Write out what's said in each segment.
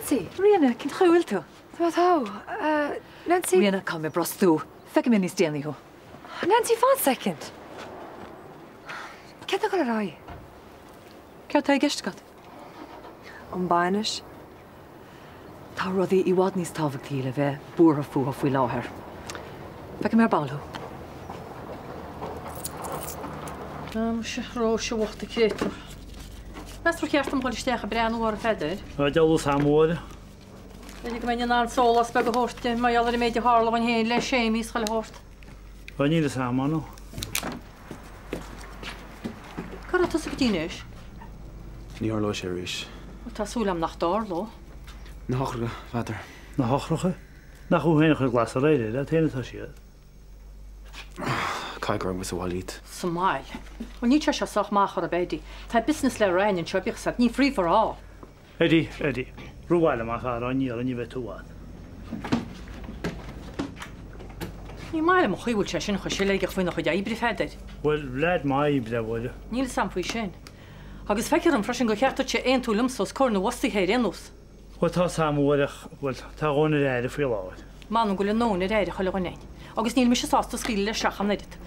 Nancy, Rianna, cyn chwyl to. Nancy... Rianna, come me bros tú. Fec am inni stianni ho. Nancy, 1 second. Cedd agor yr oi? Cew ta I gysht gad? O'n bainish? Ta roddi I wad nis tafag tíle fe búr a fú a fwy láher. Fec am balhú. Ró se bhachta céitir. Best for ceart am choisteach a brean war feder. Dal samóide. Nig mé ná sólas be go horte, mai allar méidir hála an héin le séimi skal hort. Ní le samano. Car tá sa tíis? Ní orló sé ríis. Tásúlam nach dáló. Na hochracha, vader. Na hochracha? Nach chu héna chu glas a réide, dat héna tá siad. Caigur was a bhálíd. Somáil. An ní se soch máchar a bédi. Tá business le rein an seobeach sa ní free for all. Eddie. Rúháile amach a raní a ní bheith túáin. Ní máile mo chuúil se sin chu siléigech faoin chu débri feidir. Well, leid mai bre bhile. Níl sam faoi sin. Agus feicear an freisin go cheartta sé ein túlam sos cór na wasti héir enús. Well, tá samóideach, well, tá gána réide faoi láid. Man go le nóna réide choile gonéin. Agus níl me se sásta scíile le seacham neidit.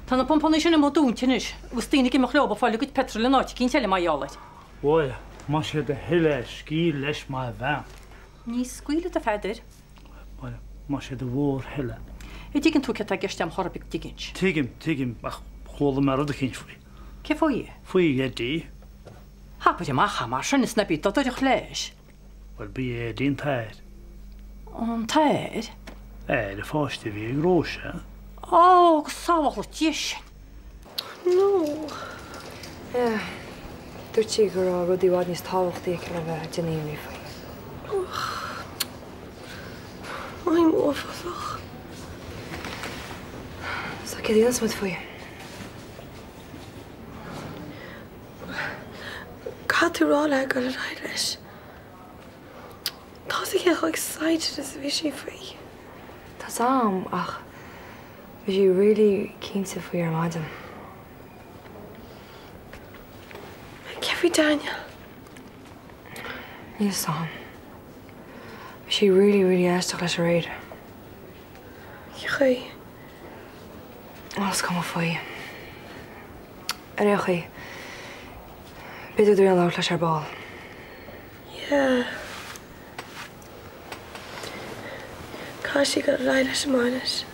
Tá na pompanna sin mo dúntinis, gus tínig imach leoba fáile go petrol le náit cín teile mai álaid. Well, má sé de hiile cí leis má bhean. Ní scuile a feidir? Well, má sé de bhór hiile. I díginn tú a geiste am chorabig digins. Tuigim, ach, chóla mar rud a cinn faoi. Ce fóí? Faoi Eddie. Hapad amach mar sin is nabí dat idir chléis. Well, bí Eddie an tair. An tair? De fáiste bhí ag róise. Ó, go sábhach le tíis. No. Dúirt sí gur rudí bhád níos tábhachtaí le bheith deníomí faoi. I'm ófasach. Sa ce díos mud faoi? Cadú rála gur a raid leis. Tá sa ce excited as bhí sí faoi. Tá sam ach bhí sí really cínta faoi ar maidin. Cefi Daniel. Níl sam. Bhí sí really eisteach leis a réid. Chuí. Os cum faoi. Chuí. Beidir dú an leis ar ball. Yeah. Cáisi go raid leis máinis.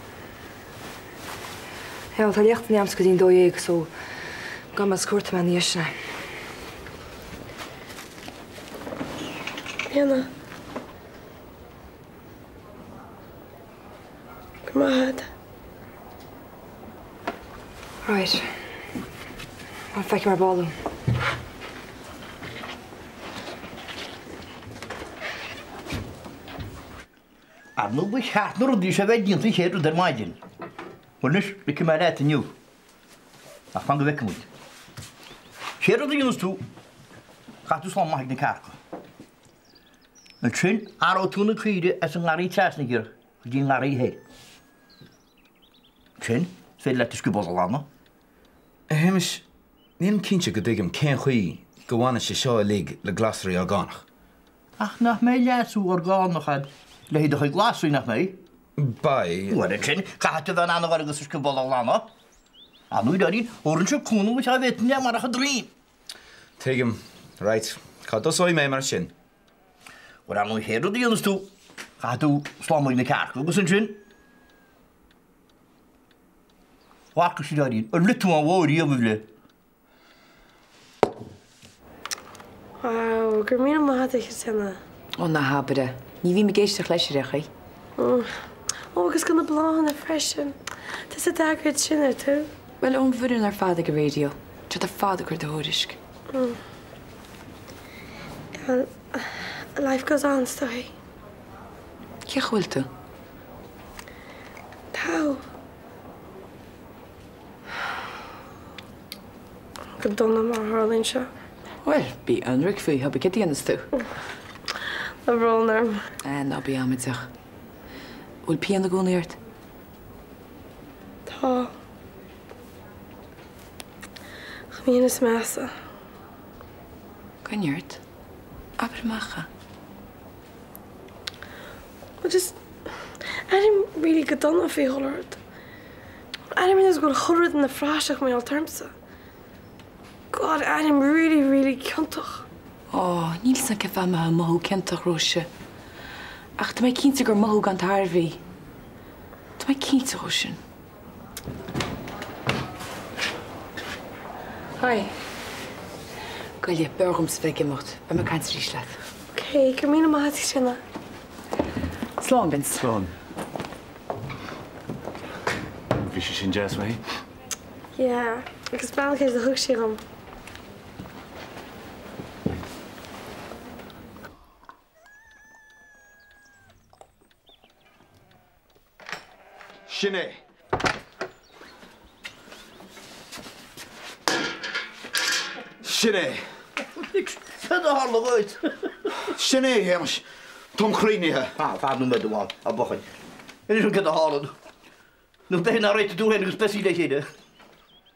Ja, tá lecht ní ams go dtín dóéig so gan mas cuairta me níosna. Ianna. Go maithad. Right. I'll feici mar ballú. Arnú bu cheatnar dí sé bheith dínta chéadú dar maidin. Bhuinis ri mar réit aniu. Ach fan go bheicimúid. Chéadú dínus tú, chatú slán maithig na carcha. Na trin aró túna chuide as an ngarí teasna gur, go dí ngarí héir. Trin, féad le tuiscu bol lana. Hamish, níl cínte go dtugam cén chuí go bhhaine sé seo a lí le glasarí a gánach. Ach nach mé leasú ar gánachad. Le hyd o'ch glaswy nach mei? Bai. Wel, yn cadw fan anna fawr agos ysgrifol o lana. A nhw dod i'n o'r yn sy'n cwnw wyt a fetyn ni am arach y drin. Tegum, right. Cadw soi mei mar sin. Wel, am nhw hero di yn ystw. Cadw slomwyd yn y carch, agos yn sy'n. Wach ysgrifol dod i'n. Yn lytw am wawr i am yfle. Wow, gyrmyn am mahad eich syna. O na habere. Ní bhí me géisteach leis rechaí. Agus gona bláán a freisin. Tás a dagad sinna tú? Well, ón bhuireann ar fada go radio. Tá ar fada gur dórisc. Life goes on, story. Ce chfuil tú? Tá. Go donna mar Harlín seo. Well, bí anric faoi ha be cedíanas tú. A bhrónarm. Ná bí amiteach. Bhfuil peann na gúnaíart? Tá. Chmíonas measa. Gaineart? Aber macha. just... Adam really got done off Holland. Adam is going to churred in the frasach my altermsa. God, Adam really cuntach. Oh, Nielsen ke fa ma mohu kentach Roosje. Ach, ta mai kinte gur mohu gan tarvi. Ta mai kinte Roosje. Hoi. Kan je burgums weggemacht, bij me kans rieslat. Okay, ik heb mijn maat gezien. Sloan bins. Sloan. Wie is in jazz mee? Ja, ik speel geen de hoekje om. Sinead. Sinead. Zet de handen uit. Sinead, hemmers. Tom Creaney. Ah, vaar nu met de man. Ah, bochen. En is ook in de halen. Nog tegen naar rijden toe en dus Bessie dat je de.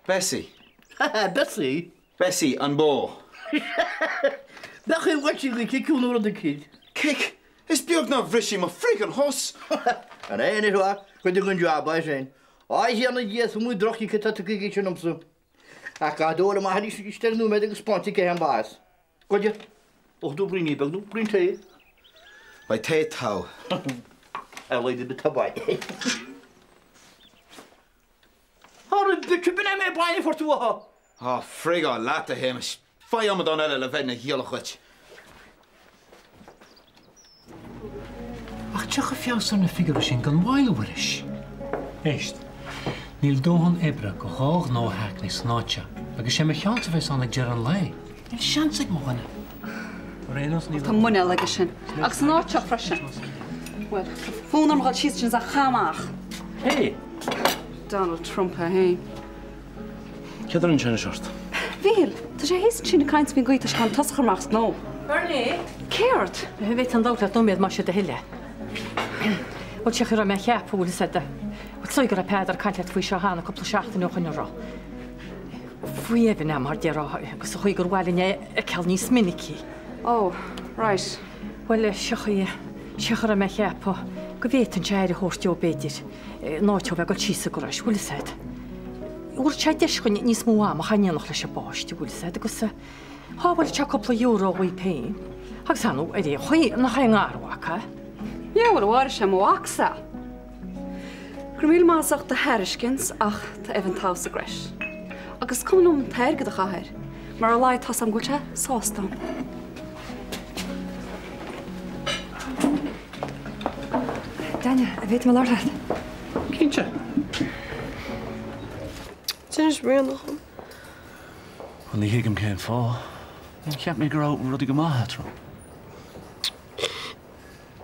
Bessie. Bessie? Bessie aan Bo. Dat geen watje, ik kijk hoe de kind. Kijk, is Björk nou frisje maar frikken hos. Nee, niet waar. Kun je een job bij zijn. Als je aan het jes moet drog je dat ik iets om zo. Ik ga door, maar hij stel nu met een sponsje ke hem baas. Kun je? Och doe bring niet, doe bring thee. Bij thee touw. Hij leidde de tabai. Har een beetje binnen mij bij voor toe. Ah, frigo, laat de hemmers. Fai om het dan alle levendig heel goed. Ach, tjach of jou zo'n figuur is in kan wailwerish. Echt. Níl dóhan ebre go hág nó hackney snácha. Agus sé me cheanta bheits an ag Geran lei. Níl seansaigh mo hana. Rénos níl. Tá muna leige sin. Agus náte freisin. Well, fónam gáil síos sin a chamach. Hey. Donald Trump a hain. Cedar an tjena short. Bhíl, tá sé hís sin na caint bhín goite gan tascharmachs nó. Bernie? Céirt. Weet aan dat nog meer masje de hele. Wat je er met je poel zette. Wat zou je er pijder kan het voor je gaan op de schachten nog in ro. Voor je ben maar die ro. Ik zou je wel in je ik al niet miniki. Oh, right. Wel je er met je po. Ik weet een jij de hoort je beter. Nooit heb ik al chisse courage wil zet. Určitě je nic mu má, má nog lež bášť, wil se, tak se. Hábal čak couple euro we pay. Hag sanu, edi, hoi na hangarwaka. Ja, wel waar is hem waksa. Grimil ma sagt de herskins, ach, te even tause gresh. Agus kom om terge de gaher. Maar a light has am gutje, sostan. Daniel, weet me laat. Kindje. Het is weer nog om. Wel, die higem geen val. Ik heb me gerouwd en ruddy gemaakt.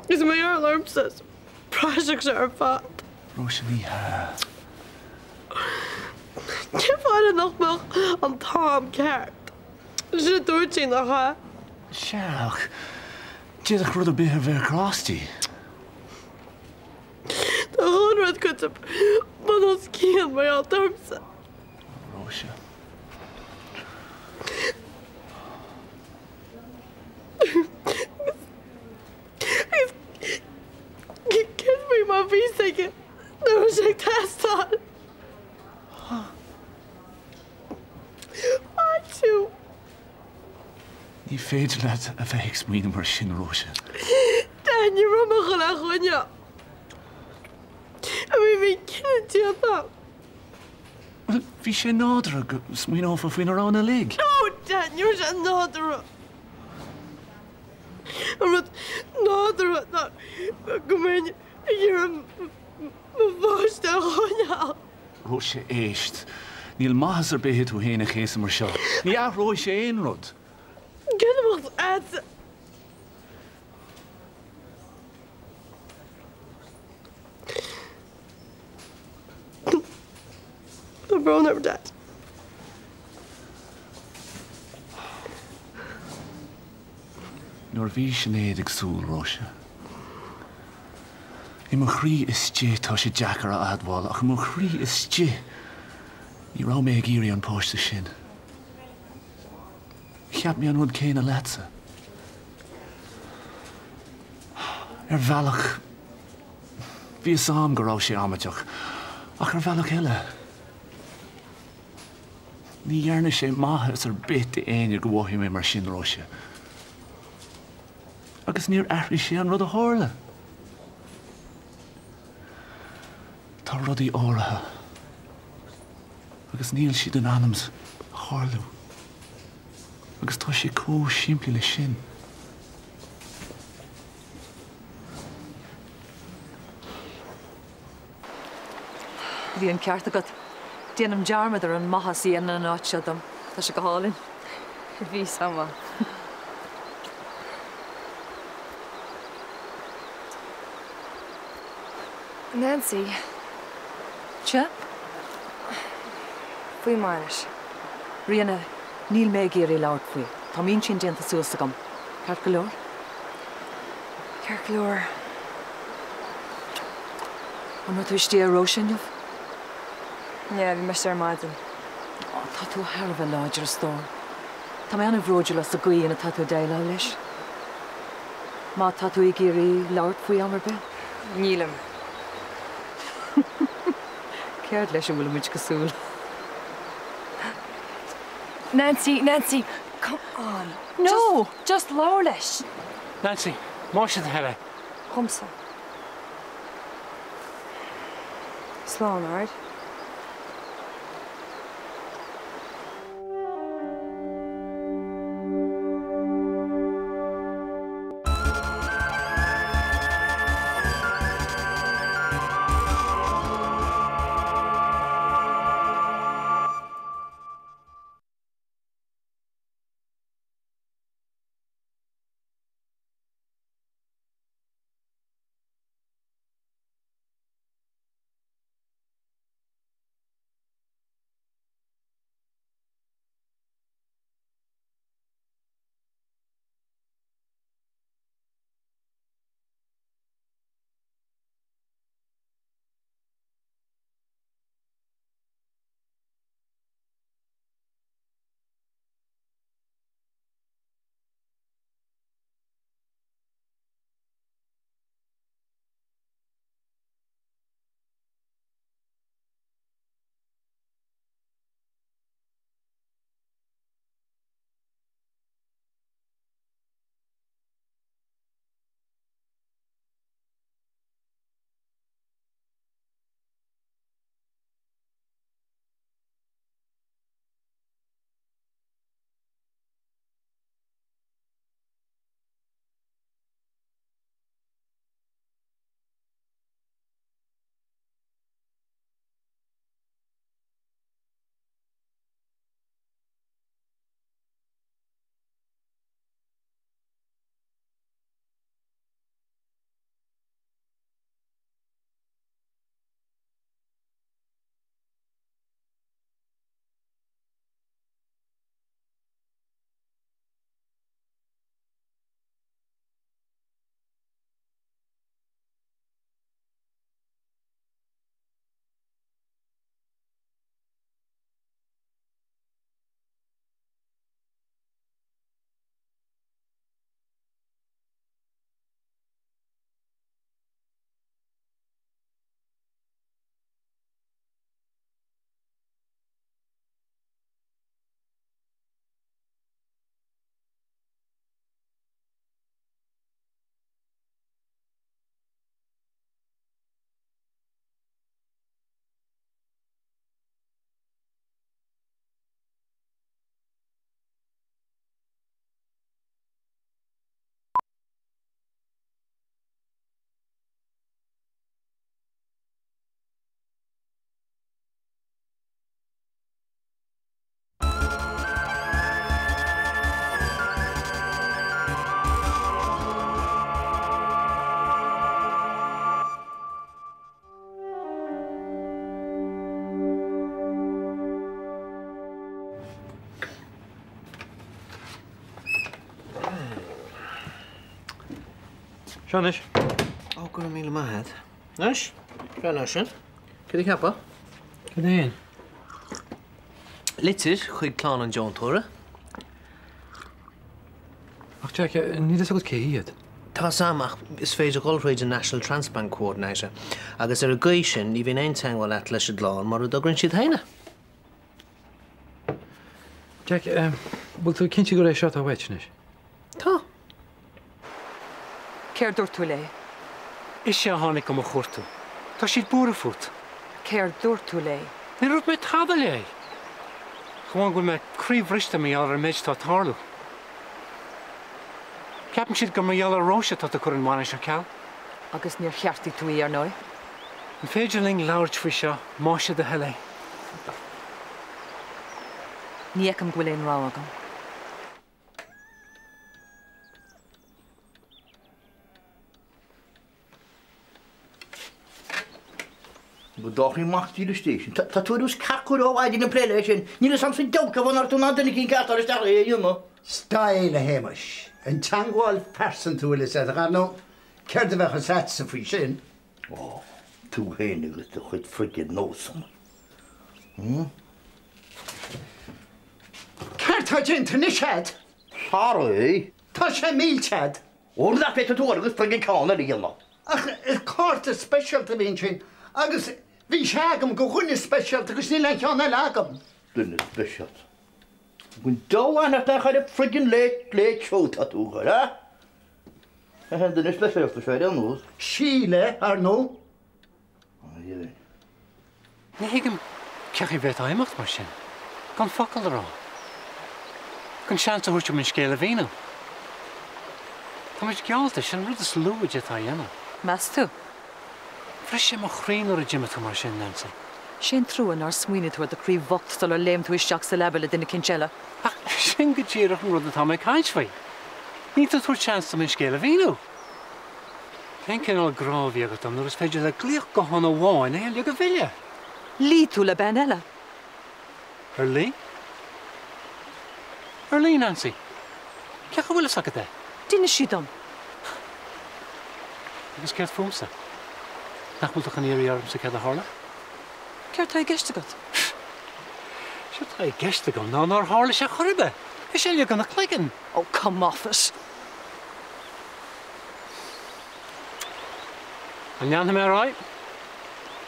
Is mijn alarm says projects are fat. Rosalie, Je vader nog wel aan Tom Kert. Ze doet je nog hè? Sherlock. Jid ik rudder beher ver krasty. De honderd kunt op. Maar ons kind bij jou thuis. Roosje. Je kunt me maar wie zeggen. Dan zeg ik test aan. Wat je? Die feet net een veeks mine maar sin Roosje. Dan je rommel gelijk gewoon ja. En wie kind je dan? Wie sé nádra smín áfa faoin arán a lig? Oh, Daniel, je nádra. Omdat nádra dat gemeen hier een voorstel gewoon. Roosje éist. Níl maithas ar béthe tú héna chéasa mar seo. Ní a Roosje éon rud. Kunnen we het eten? The bro never died. Nor bhí Sinead ag súil, Roosje. I mo chrí is tí tá sé Jackar a adháil, ach mo chrí is tí. Ní rá mé ag írí an páiste sin. Cheap mé an rud céine letsa. Bhealach Bhí sam go raibh sé amateach ach ar bhealach eile. Ní dhearna sé maithas ar bit aine go bhfuthí mé mar sin ráise. Agus níor aithrí sé an rud a tharla. Tá rudaí áirithe. Agus níl siad an anams tharlú. Agus tá sé cóisiimplí le sin. Bhí an ceart agat déanam dearmad ar an maithas í an áit siadam. Tá sé go hálinn. Bhí sama. Nancy. Tse? Bhí máinis. Rianna, níl mé géirí leabhart faoi. Tá mín sin déanta suas agam. Ceart go leor? Ceart go leor. An tú istí a róisinneh? Yeah, bhí meiste ar maidin. Tá tú tharbh láidir stór. Tá mé anna bhróidir le sa gaí na tá tú déile leis. Má tá tú i géirí leabhart faoi amar be? Nílam. Ceart leis an bhfuil muid go súil. Nancy, come on. No! Just leabhar leis. Nancy, má sé heile. Chumsa. Slán, all right? Seanis? Ó gur míle maithad. Nes? Sean sin? Cud ceappa? Cud éon? Litir chuig clán an John Tóra. Ach teach, ní is agad cé iad. Tá samach is féidir golfréid a National Transplant Coordinator, agus a gaí sin ní bhíon aon teangáil leat leis a glán mar a dogrann siad héine. Jack, bhfuil tú cinnte go rééis seo a bhaitnis? Tá. Céir dúirt tú le. Is sé tháinig go mo chuirtú. Tá siad búra fut. Céir dúirt tú le. Ní rud mé tada le. Chháin go me críomhrista mí ar méid tá tarlú. Ceapan siad go mar róise tá a chur an mána se ceall. Agus níor cheartí tú ar nói. An féidir ling labhairt faoi seo máise de heile. Ní ag an bhfuil éon rá agam. Doch ní machtí le station. Tá túús cacúr ó bhaid in pléile sin, ní sam sin doca bhnar tú nána cinn cetar is dar é dhéanana. Stáil a héimeis. An teangáil persan tú is a nó ceir de bheith set sa faoi sin. Ó, tú héananig le chuid frigiad nósan. Ceir tá dinta ní sead? Thar é? Tá sé míl sead. Ó, le pe tú agus frigiad cána íonna. Ach, cárta specialta bhíon sin, agus bhí seagam go chuine specialta agus ní le ceanna legam. Duna specialt. Gwn dóan at eich ar y friggin le siwt at úgar, ha? A hen dyn ysbeth ar ysbeth ar nôs. Síle ar nó? O, ie. Ní hiigem ceach I bheith aimecht mar sin. Gan focail rá. Gan sean a thuirte min scéal a bhíanam. Tá muid gealta sin rud is luúide tá dhéanam. Mas tú? Fris sé mar chrín ar a Jimmy mar sin, Nancy. Sin trúan ar smuoine tú a críomhhachttal ar léim tú isteach sa lebel a duine cinseile. Ach, sin go ddíireach an rud atá mé caiintfaí. Ní tú thuair seansa min scéal a bhíanú. Hen cinál grábhí agat am, nuair is féidir le glíoch go hána bháin é le go bhile. Lí tú le ben eile? Ar lí? Ar lí, Nancy. Ceach bhfuil is agad é? Duine siad an. Agus ceart fúmsa. Nach bhfuil an íar arm sa cead a hála? Ceir tá gceiste go? Seo tá gceiste go ná nar hála sé chorbe. Is sé le gan na clicin. Oh, come off it. An leanna mé ráid.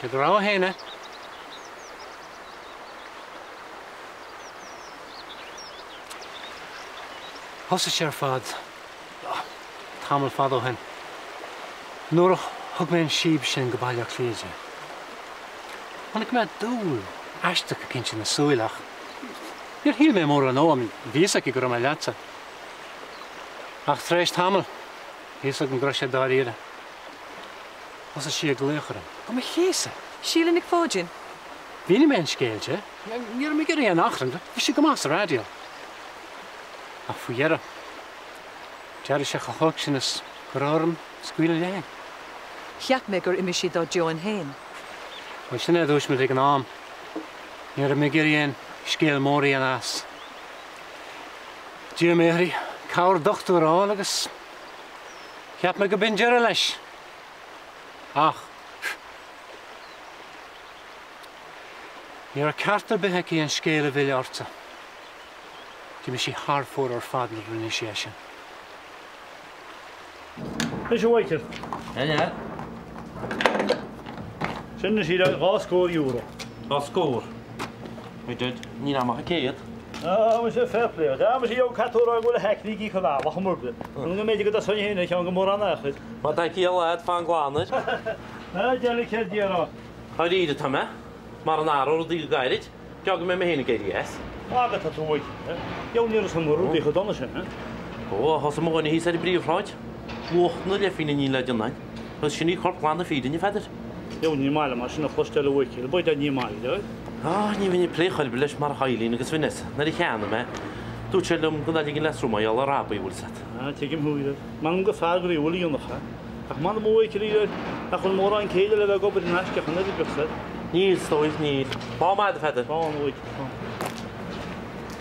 Cead rá a héine. Hosa sé ar fad. Támal fad ó hen. Nuair a thug mé an siab sin go bailach léide. Anna go mé dúil eisteach a cinse na súilach. Níor híl mé mór an óam bhíosaach I go raibh leatsa. Ach tréis tamil, bhíosaach an gros sé dá íre. Hosa sí a gléocharam. Go mé chéasa. Síle nig fóidin? Bhíine mé an scéilte. Níor mé gur í an achran, bhí sé go más a radio. Ach fuiera. Deir sé chachog sin is gorám scuile léin. Cheap mé gur imi si dá Joan héin. Wel sin é dúis me ag an am. Níor a mé gur íon scéal mórí an as. Dia méri, cáir dochtú rá agus cheap me go bin deire leis. Ach. Níor a cartar bethe í an scéal a bhile orta. Di me si hardfór ar fad na rinne sé sin. Is je waiter? Ja. Sin is hier €8 €8? Weet je, niet aan mijn keer. Ah, we zijn fair play. Ja, we zien ook kathora willen hack die gedaan. Wat gemoedelijk. Dan weet ik dat zo heen, dat je een gemor aan echt. Wat denk je al uit van Guanes? Nee, jelly kid hier al. Hij deed het hem, hè? Maar een aardig die guided. Jag met me heen keer yes. Ah, dat het ooit. Jouw neer is een roep die gedaan is, hè? Oh, als ze morgen hier zijn brief uit. Wacht, nu even in je legend, hè? Als je niet kort plannen vinden, je verder. Jouw niet maar, maar als je nog voorstellen hoe je, dan je niet maar, hè? Ah, niet wanneer pleeg al beleid maar heilig, ik weet niet. Naar die gaan, hè? Doet je hem dat ik in les room al raap bij wil zetten. Ah, tegen hem hoe je. Maar een gevaar voor je wil je nog, hè? Ach man, mooi keer. Ach, een morgen een keer dat we op de nacht gaan net die gezet. Niet, stoot niet. Waarom maar verder? Waarom nooit?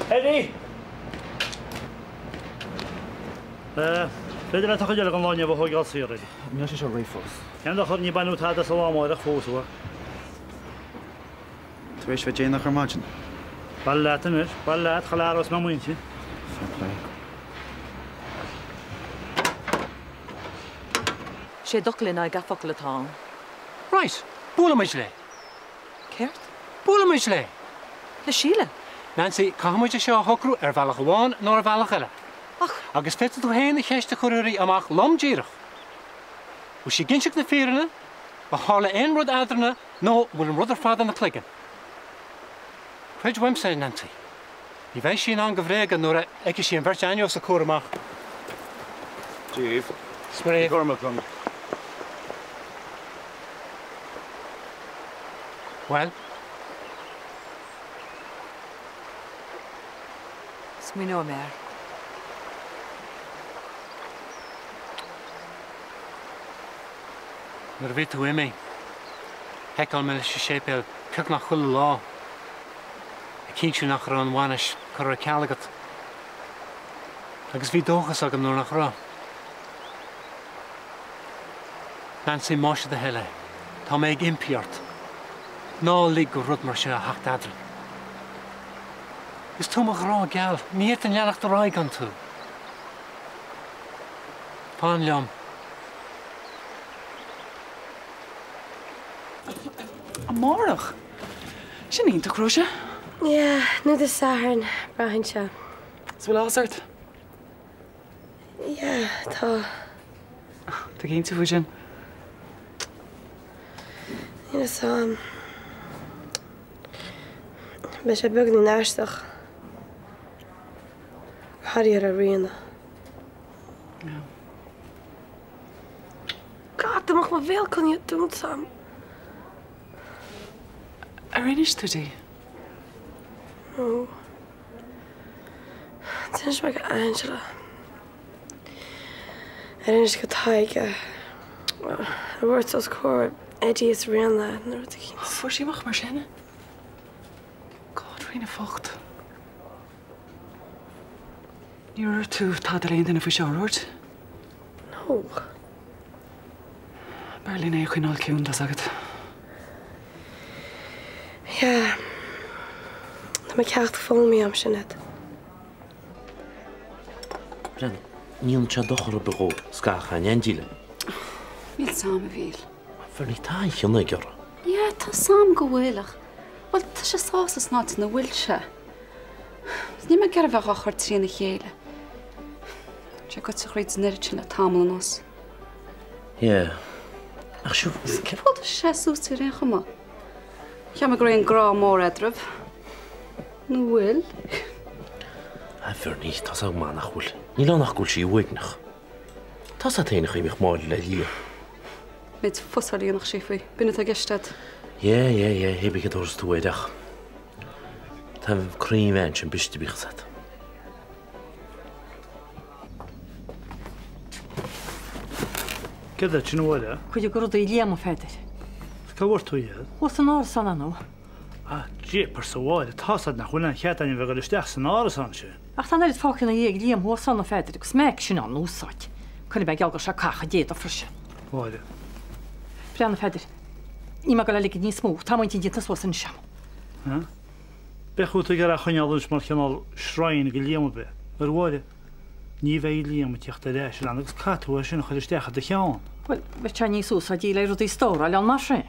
Eddie. Weet je dat toch je kan wanneer we gaan zien? Ja, is al reefos. En dan gaat niet bij nu het dat zo allemaal erg foos hoor. Tu weet wat je nog imagine. Ballaten is, ballat klaar als mijn mondje. sé dolinn a gafach le tá. Right, búla meis le. Ceirt? Búla meis le. Le síle? Nancy, camuide seo hocrú bhealach bháin nó bhealach eile. Agus feta tú héna cheiste chuirí amach lomdíirech. U sé ginseach na féranna, ba hála ein rud adrana nó bhfuil an rudar fada na cligan. Chuid wimsa, Nancy. Ní bheith sin an go bhréige nuair ag sí an bhirt aine sa cuaramach. Chief. Smré. Cormacum. Well? Smí nó mér. Nuair bhí tú imi. Heicáil me sé sépéil ceach nach chuil lá. A cínsú nach rá an bhainis chu a cealagat. Agus bhí dóchas agam nuair nach rá. Nancy máise de heile. Tá mé ag impiart. Ná lí go rud mar se a hacht adran. Is túmach rá geall, níirt an leanach do ráig an tú. Pán leom. Amárach? Sin ínta cruise? Ja, nu de saharn, brahin se. Is bhfuil ásart? Ja, tá. Tá cén tú sin? Ina sam. Be sé bug ní náisteach. Harí ar a riana. God, amach ma bhéal chun iad dún sam. A rinis tú dí? No. Tins me go Angela. A rinis go taige. A bhairt os cór Eddie is rianna na rud a chin. Fuair sí mach mar sinne? God, rina focht. Níor tú tá a réon duna fa seoirt? No. Berlín é chuinál ciún das agad. Ja. Tá me ceacht fómí am sinned. Brenn, níl se dochar a begó scacha an endíle. Níl sam a bhíl. Fer ní tá chionna gur. Ja, tá sam go bhfuilach. Wel, tá sé sásas ná na bhfuil se. Ní me gar bheith chuir trína chéile. Se go sa chréid neirt sin na tamla nos. Ie. Ach siw... Cefáil sé súsí récha má. Cha me gréin grá mór edrab. Na bhfuil. A fer ní, tá sa má nach húil. Ní lá nach gúil sí uignach. Tá sa téinach imich máil le lí. Mit fossalíonach sé faoi, binne a gistad. Ie, heb ik het oors toe dag. Tá críim ein sin biste bíchasat. Ceda sin bhile? Chuide go rud í léam féidir. Cabhar tú iad? Os an áras san nó. A dépar sa bháil, tásad nach chuine cheataine bheith go isteach san áras an sin. Ach tá irid fácin na dhéag líam hó sanna féidir agus méid sin an úsáid. Chuna be gealgar se cacha déad a frise. Bháile. Breanna féidir. Ní me go le lig níos smó, tá maint dína sós an sem. Bechú tú gar a chuinealús mar cheanál sráin go léama be. Ar bháile, ní bheith léama teachta réis le agus catú sin chuir isteach a cheán. Well, be te níos úsá dí le rud í stóra le an mar sin.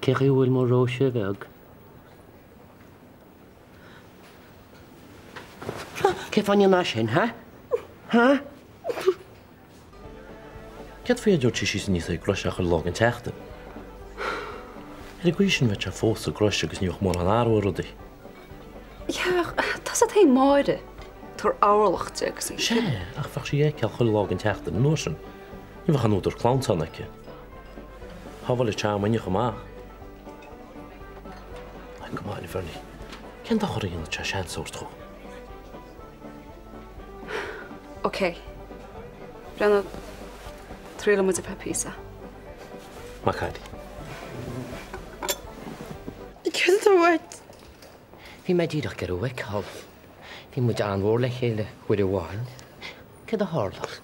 Cechi bhfuil mar róise bheag. Cé fanne ná sin, ha? Ha? Cead féidir tí sí níos é groiseach chu lágan teachta. Er go sin bheit se fós a groise agus níoch mór an áú rudaí. Ja, tá a té máide. Tar álacht agus í. Sé, ach fach sí é ceall chu lágan teachta nó sin. Ní bhechan úidir chlánsanaice. Habhfuil te maine go má. Go máin ferní. Cén da choíonna te sean sóirtó. Oké. Brenna, tríla mu a pepísa. Má caidí. Cos a bhairt? Bhí mé díadach gur bhaiceáil. Bhí mu an bhór le chéile chuir bháin. Cad a hálach.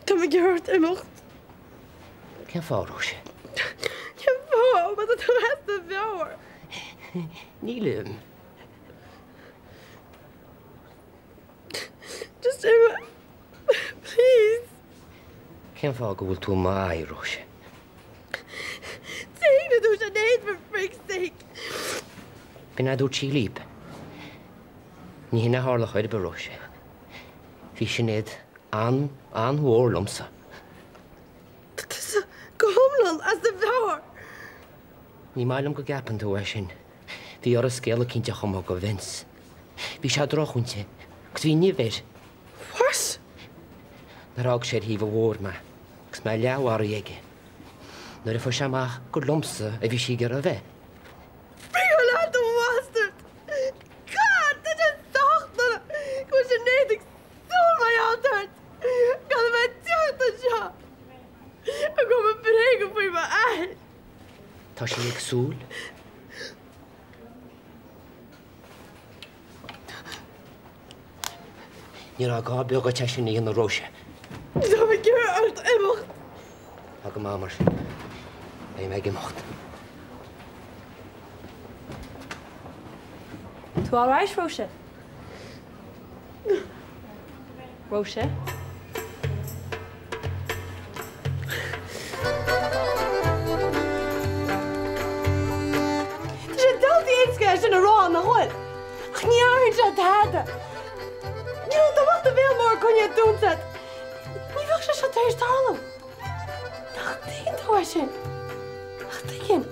Tá me gehört imacht. Cén fáró sé? Cén fá, mas a tú hast a bheor. Nílim. Just Emma, please. Cén fá go bhfuil tú má Róise? Take the douche and aid for freak's sake. Bhí na dúirt sí líp. Ní hina hála chuir be Róise. Bhí sin iad anhuair lomsa. Go homeland as the power. Ní mailam go gapan tú sin. Bhí ar a scéala cinnte chumá go Vince. Bhí se drochúnte, gus bhí níomhéir. What? Narrág sé híh bhór me, gus me leabhar dhéige. Nuair a fu seach go lomsa a bhí si gar a bheith. Bring her out the bastard! God, that is dochter! Was je niet, ik stoel mij altijd! Kan mij tuiten, ja! Ik kom me brengen voor je ei! Tá sé ag súl? Ní a gá beag a te sin íon na Róise. Zou ik je uit emocht? A go má mar é me gimocht. Tú all right, Róise? Róise? In a raw na hol. Ach ní áhinn se táda. Ní do bhacht a bhéal mór chunne dúmsa. Ní bhah se se téir tálam. Ach, daon tú sin. Ach, daon.